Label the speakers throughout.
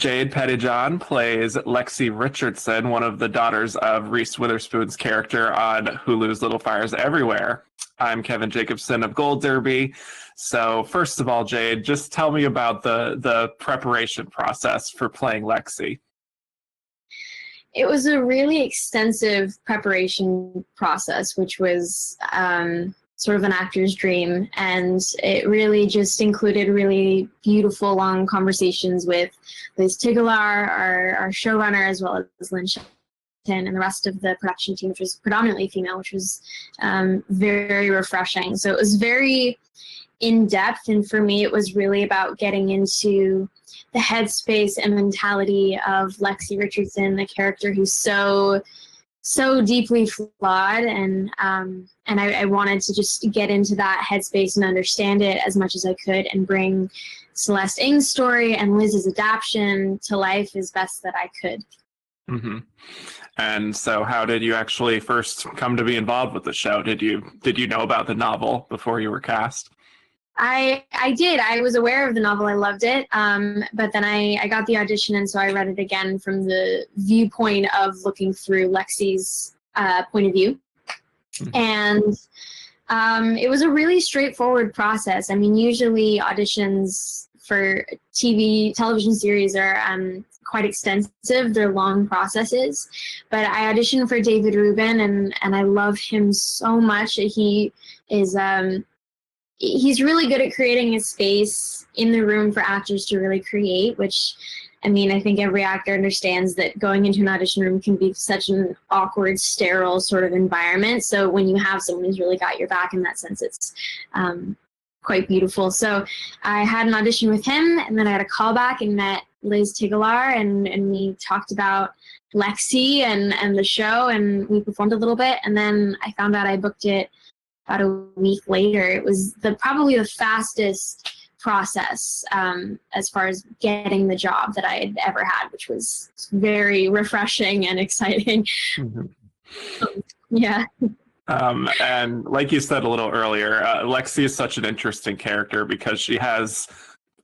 Speaker 1: Jade Pettyjohn plays Lexi Richardson, one of the daughters of Reese Witherspoon's character on Hulu's Little Fires Everywhere. I'm Kevin Jacobsen of Gold Derby. So first of all, Jade, just tell me about the preparation process for playing Lexi.
Speaker 2: It was a really extensive preparation process, which was sort of an actor's dream. And it really just included really beautiful, long conversations with Liz Tigelaar, our showrunner, as well as Lynn Shelton and the rest of the production team, which was predominantly female, which was very refreshing. So it was very in-depth. And for me, it was really about getting into the headspace and mentality of Lexi Richardson, the character who's so deeply flawed, and I wanted to just get into that headspace and understand it as much as I could and bring Celeste Ng's story and Liz's adaptation to life as best that I could.
Speaker 1: Mm-hmm. And so how did you actually first come to be involved with the show? Did you know about the novel before you were cast?
Speaker 2: I did. I was aware of the novel. I loved it. But then I got the audition, and so I read it again from the viewpoint of looking through Lexi's point of view. And it was a really straightforward process. I mean, usually auditions for television series are quite extensive. They're long processes. But I auditioned for David Rubin, and I love him so much. He is... he's really good at creating a space in the room for actors to really create, which, I mean, I think every actor understands that going into an audition room can be such an awkward, sterile sort of environment. So when you have someone who's really got your back in that sense, it's quite beautiful. So I had an audition with him, and then I had a callback and met Liz Tigelaar, and we talked about Lexi and the show, and we performed a little bit, and then I found out I booked it about a week later. It was probably the fastest process as far as getting the job that I had ever had, which was very refreshing and exciting. Mm-hmm. Yeah.
Speaker 1: And like you said a little earlier, Lexi is such an interesting character because she has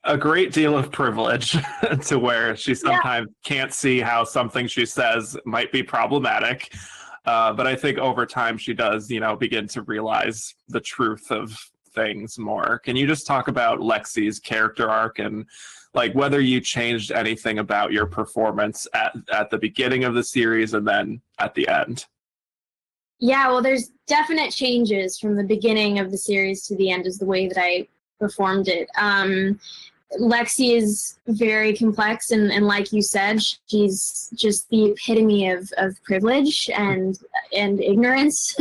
Speaker 1: a great deal of privilege to where she sometimes can't see how something she says might be problematic. But I think over time she does, begin to realize the truth of things more. Can you just talk about Lexi's character arc and like whether you changed anything about your performance at the beginning of the series and then at the end?
Speaker 2: Yeah, well, there's definite changes from the beginning of the series to the end is the way that I performed it. Lexi is very complex, and like you said, she's just the epitome of privilege and ignorance.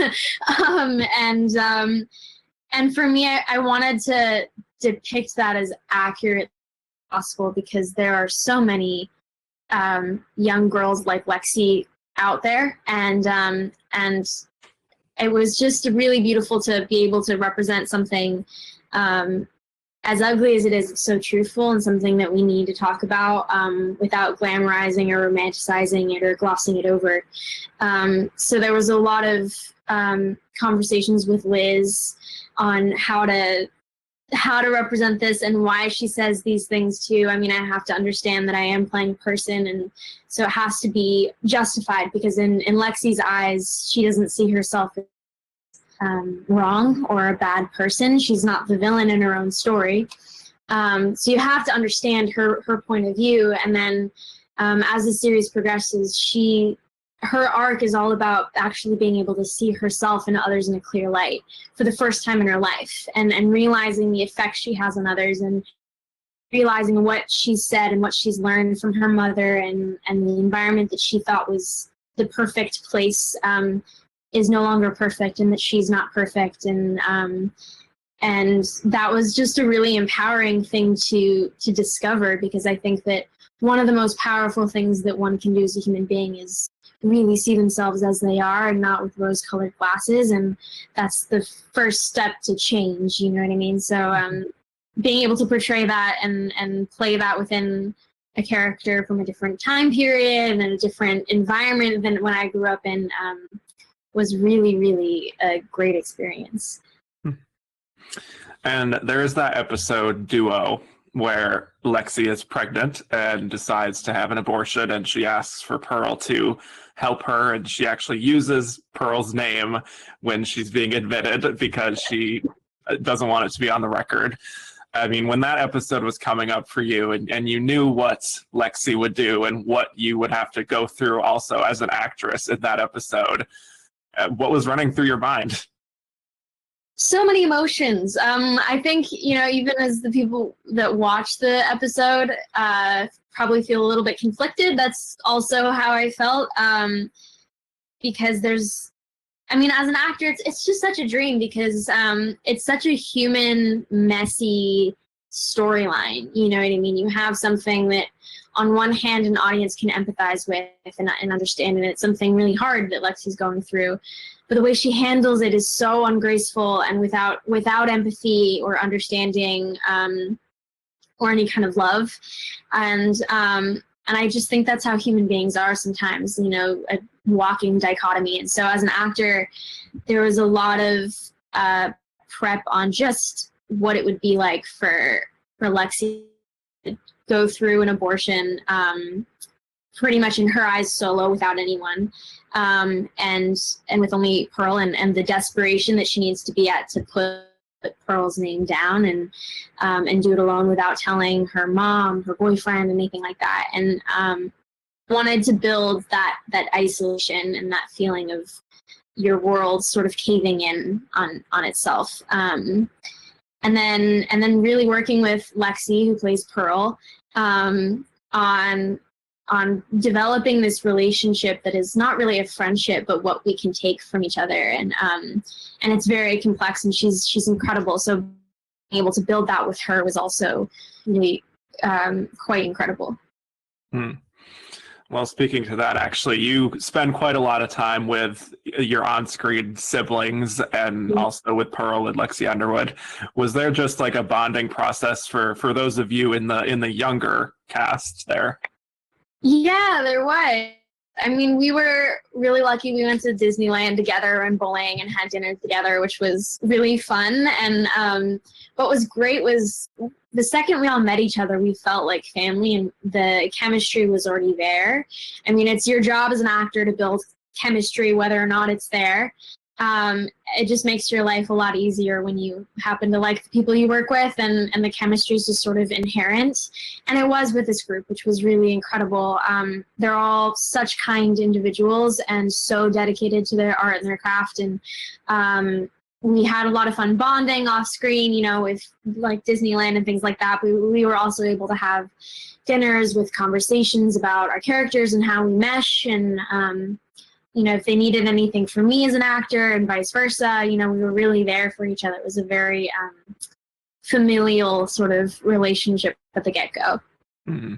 Speaker 2: And for me, I wanted to depict that as accurate as possible because there are so many young girls like Lexi out there, and it was just really beautiful to be able to represent something as ugly as it is, it's so truthful and something that we need to talk about without glamorizing or romanticizing it or glossing it over. So there was a lot of conversations with Liz on how to represent this and why she says these things too. I mean, I have to understand that I am playing a person, and so it has to be justified because in Lexi's eyes, she doesn't see herself wrong or a bad person. She's not the villain in her own story. So you have to understand her point of view. And then as the series progresses, her arc is all about actually being able to see herself and others in a clear light for the first time in her life and realizing the effect she has on others and realizing what she's said and what she's learned from her mother and the environment that she thought was the perfect place is no longer perfect, and that she's not perfect, and that was just a really empowering thing to discover, because I think that one of the most powerful things that one can do as a human being is really see themselves as they are and not with rose-colored glasses, and that's the first step to change, you know what I mean? So being able to portray that and play that within a character from a different time period and a different environment than when I grew up in was really, really a great experience.
Speaker 1: And there is that episode Duo where Lexi is pregnant and decides to have an abortion, and she asks for Pearl to help her, and she actually uses Pearl's name when she's being admitted because she doesn't want it to be on the record. I mean, when that episode was coming up for you and you knew what Lexi would do and what you would have to go through also as an actress in that episode, what was running through your mind?
Speaker 2: So many emotions. I think, even as the people that watch the episode probably feel a little bit conflicted, that's also how I felt. Because as an actor, it's just such a dream because it's such a human, messy storyline. You know what I mean? You have something that on one hand an audience can empathize with and understand, and it's something really hard that Lexi's going through. But the way she handles it is so ungraceful and without empathy or understanding or any kind of love. And I just think that's how human beings are sometimes, a walking dichotomy. And so as an actor, there was a lot of prep on just what it would be like for Lexi to go through an abortion pretty much in her eyes solo without anyone. And with only Pearl and the desperation that she needs to be at to put Pearl's name down and do it alone without telling her mom, her boyfriend, anything like that. And wanted to build that isolation and that feeling of your world sort of caving in on itself. And then really working with Lexi, who plays Pearl, on developing this relationship that is not really a friendship, but what we can take from each other. And it's very complex, and she's incredible. So being able to build that with her was also really quite incredible.
Speaker 1: Well, speaking to that, actually, you spend quite a lot of time with your on-screen siblings and also with Pearl and Lexi Underwood. Was there just like a bonding process for those of you in the younger cast there?
Speaker 2: Yeah, there was. I mean, we were really lucky. We went to Disneyland together and bowling and had dinner together, which was really fun. And what was great was the second we all met each other, we felt like family, and the chemistry was already there. I mean, it's your job as an actor to build chemistry, whether or not it's there. It just makes your life a lot easier when you happen to like the people you work with, and the chemistry is just sort of inherent. And it was with this group, which was really incredible. They're all such kind individuals and so dedicated to their art and their craft. And we had a lot of fun bonding off screen, with like Disneyland and things like that. We were also able to have dinners with conversations about our characters and how we mesh, and if they needed anything from me as an actor and vice versa, we were really there for each other. It was a very familial sort of relationship at the get-go.
Speaker 1: Mm-hmm.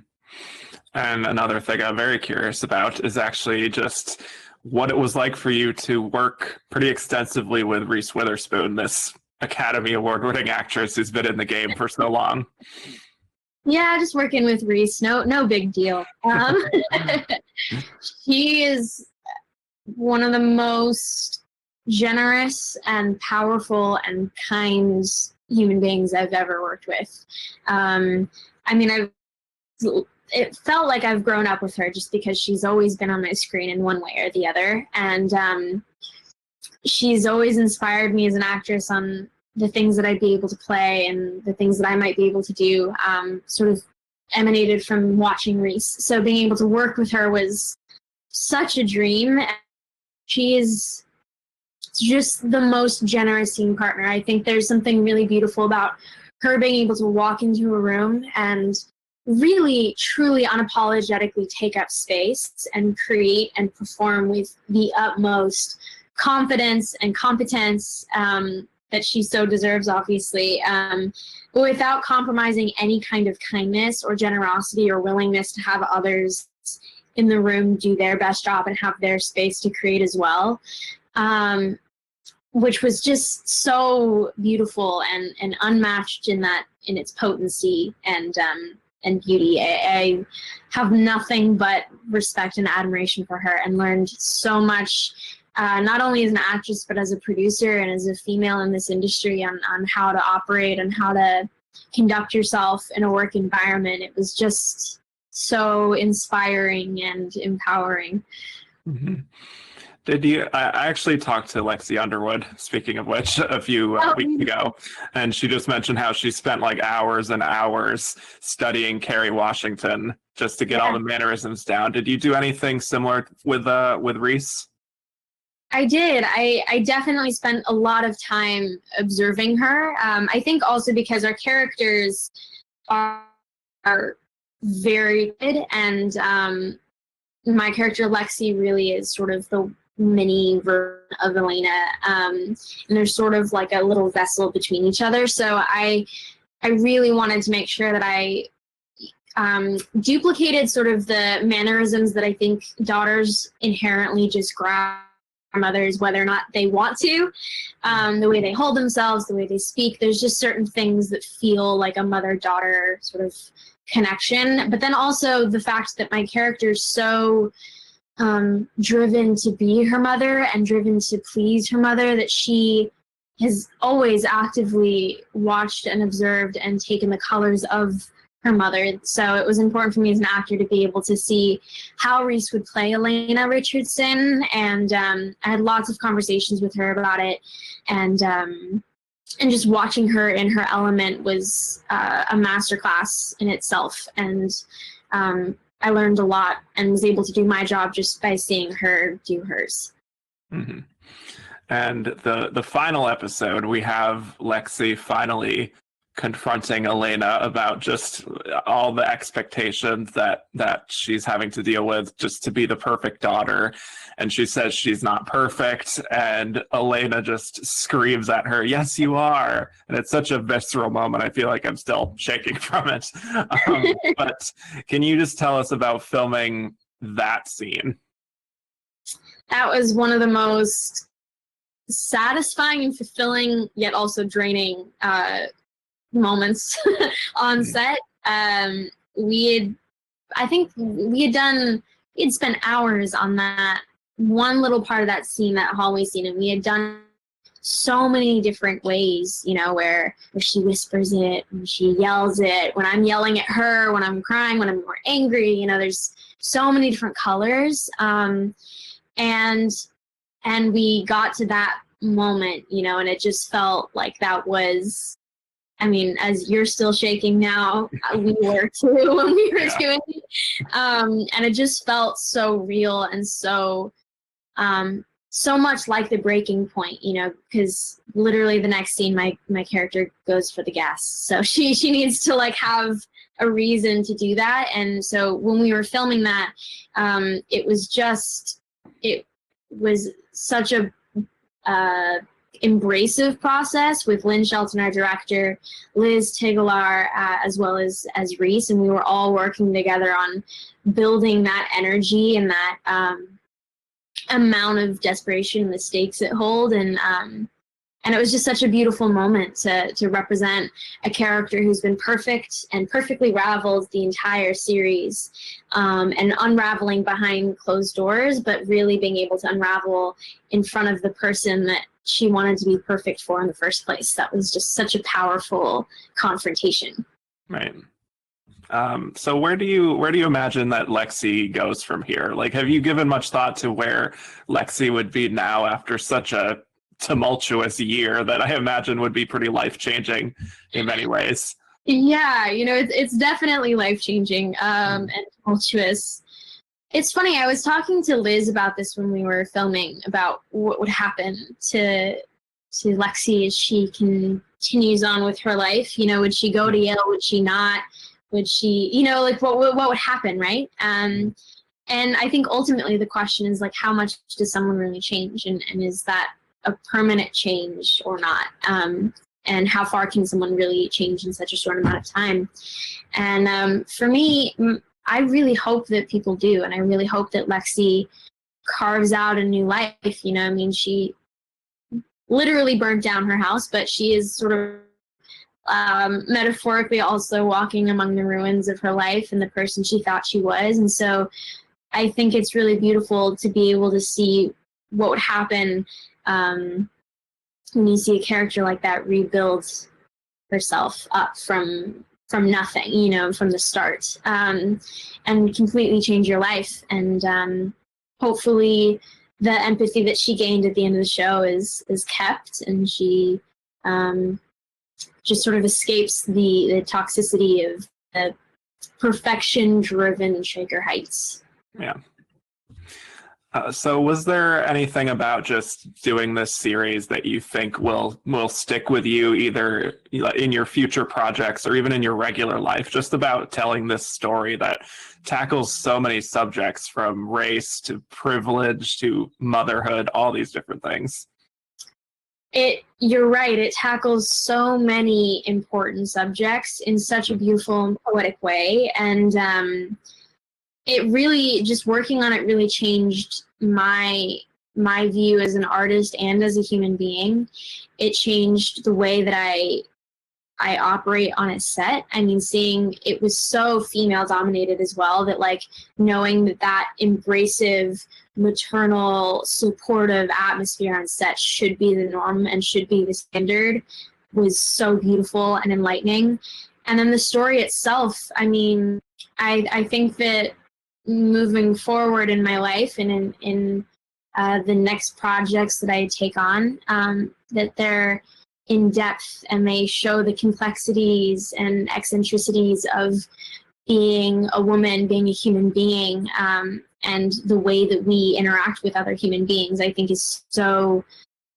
Speaker 1: And another thing I'm very curious about is actually just what it was like for you to work pretty extensively with Reese Witherspoon, this Academy Award-winning actress who's been in the game for so long.
Speaker 2: Yeah, just working with Reese, no big deal. She is one of the most generous and powerful and kind human beings I've ever worked with. It felt like I've grown up with her just because she's always been on my screen in one way or the other. And she's always inspired me as an actress on the things that I'd be able to play and the things that I might be able to do, sort of emanated from watching Reese. So being able to work with her was such a dream. She is just the most generous scene partner. I think there's something really beautiful about her being able to walk into a room and really, truly, unapologetically take up space and create and perform with the utmost confidence and competence that she so deserves, obviously, but without compromising any kind of kindness or generosity or willingness to have others in the room do their best job and have their space to create as well, which was just so beautiful and unmatched in its potency and beauty. I have nothing but respect and admiration for her, and learned so much, not only as an actress but as a producer and as a female in this industry, on how to operate and how to conduct yourself in a work environment. It was just so inspiring and empowering.
Speaker 1: Mm-hmm. Did you? I actually talked to Lexi Underwood, speaking of which, a few weeks ago, and she just mentioned how she spent like hours and hours studying Kerry Washington just to get all the mannerisms down. Did you do anything similar with Reese?
Speaker 2: I did. I definitely spent a lot of time observing her. I think also because our characters are very good, and my character Lexi really is sort of the mini version of Elena, and there's sort of like a little vessel between each other. So I really wanted to make sure that I duplicated sort of the mannerisms that I think daughters inherently just grab from mothers, whether or not they want to. The way they hold themselves, the way they speak, there's just certain things that feel like a mother-daughter sort of connection. But then also the fact that my character is so driven to be her mother and driven to please her mother, that she has always actively watched and observed and taken the colors of her mother. So it was important for me as an actor to be able to see how Reese would play Elena Richardson, and I had lots of conversations with her about it, and just watching her in her element was a masterclass in itself, and I learned a lot and was able to do my job just by seeing her do hers.
Speaker 1: Mm-hmm. And the final episode, we have Lexi finally confronting Elena about just all the expectations that she's having to deal with just to be the perfect daughter. And she says she's not perfect, and Elena just screams at her, "Yes, you are." And it's such a visceral moment. I feel like I'm still shaking from it. But can you just tell us about filming that scene?
Speaker 2: That was one of the most satisfying and fulfilling, yet also draining moments on set. We had spent hours on that one little part of that scene, that hallway scene, and we had done so many different ways, where she whispers it, when she yells it, when I'm yelling at her, when I'm crying, when I'm more angry, there's so many different colors. And we got to that moment, and it just felt like that was, as you're still shaking now, we were too when we were doing it. And it just felt so real and so much like the breaking point, because literally the next scene, my character goes for the gas. So she needs to have a reason to do that. And so when we were filming that, it was such a embracive process with Lynn Shelton, our director, Liz Tigelar, as well as Reese, and we were all working together on building that energy and that amount of desperation and the stakes it hold, and it was just such a beautiful moment to represent a character who's been perfect and perfectly raveled the entire series, and unraveling behind closed doors, but really being able to unravel in front of the person that she wanted to be perfect for in the first place. That was just such a powerful confrontation.
Speaker 1: Right. So where do you imagine that Lexi goes from here? Have you given much thought to where Lexi would be now after such a tumultuous year that I imagine would be pretty life-changing in many ways?
Speaker 2: Yeah, it's definitely life-changing and tumultuous. It's funny, I was talking to Liz about this when we were filming, about what would happen to Lexi as she continues on with her life. Would she go to Yale? Would she not? Would she, what would happen, right? And I think ultimately the question is, how much does someone really change? And is that a permanent change or not? And how far can someone really change in such a short amount of time? And for me, I really hope that people do, and I really hope that Lexi carves out a new life. She literally burnt down her house, but she is sort of metaphorically also walking among the ruins of her life and the person she thought she was. And so I think it's really beautiful to be able to see what would happen when you see a character like that rebuild herself up from nothing, you know, from the start, and completely change your life. And hopefully the empathy that she gained at the end of the show is kept, and she just sort of escapes the toxicity of the perfection-driven Shaker Heights.
Speaker 1: Yeah. So was there anything about just doing this series that you think will stick with you, either in your future projects or even in your regular life, just about telling this story that tackles so many subjects, from race to privilege to motherhood, all these different things?
Speaker 2: You're right. It tackles so many important subjects in such a beautiful and poetic way. And it really, just working on it really changed my view as an artist and as a human being. It changed the way that I operate on a set. I mean, seeing it was so female dominated as well, that like knowing that embracive, maternal, supportive atmosphere on set should be the norm and should be the standard was so beautiful and enlightening. And then the story itself, I mean, I think that moving forward in my life and in the next projects that I take on, that they're in depth and they show the complexities and eccentricities of being a woman, being a human being, and the way that we interact with other human beings, I think is so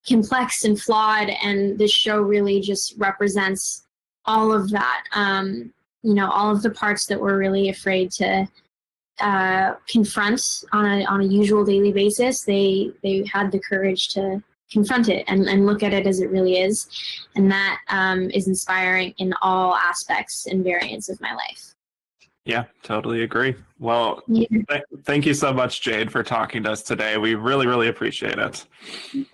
Speaker 2: complex and flawed. And this show really just represents all of that, you know, all of the parts that we're really afraid to confront on a usual daily basis. They had the courage to confront it and look at it as it really is, and that is inspiring in all aspects and variants of my life.
Speaker 1: Yeah, totally agree. Well, thank you so much, Jade, for talking to us today. We really, really appreciate it.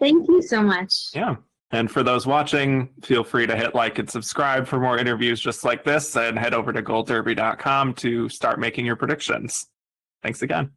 Speaker 2: Thank you so much.
Speaker 1: Yeah. And for those watching, feel free to hit like and subscribe for more interviews just like this, and head over to goldderby.com to start making your predictions. Thanks again.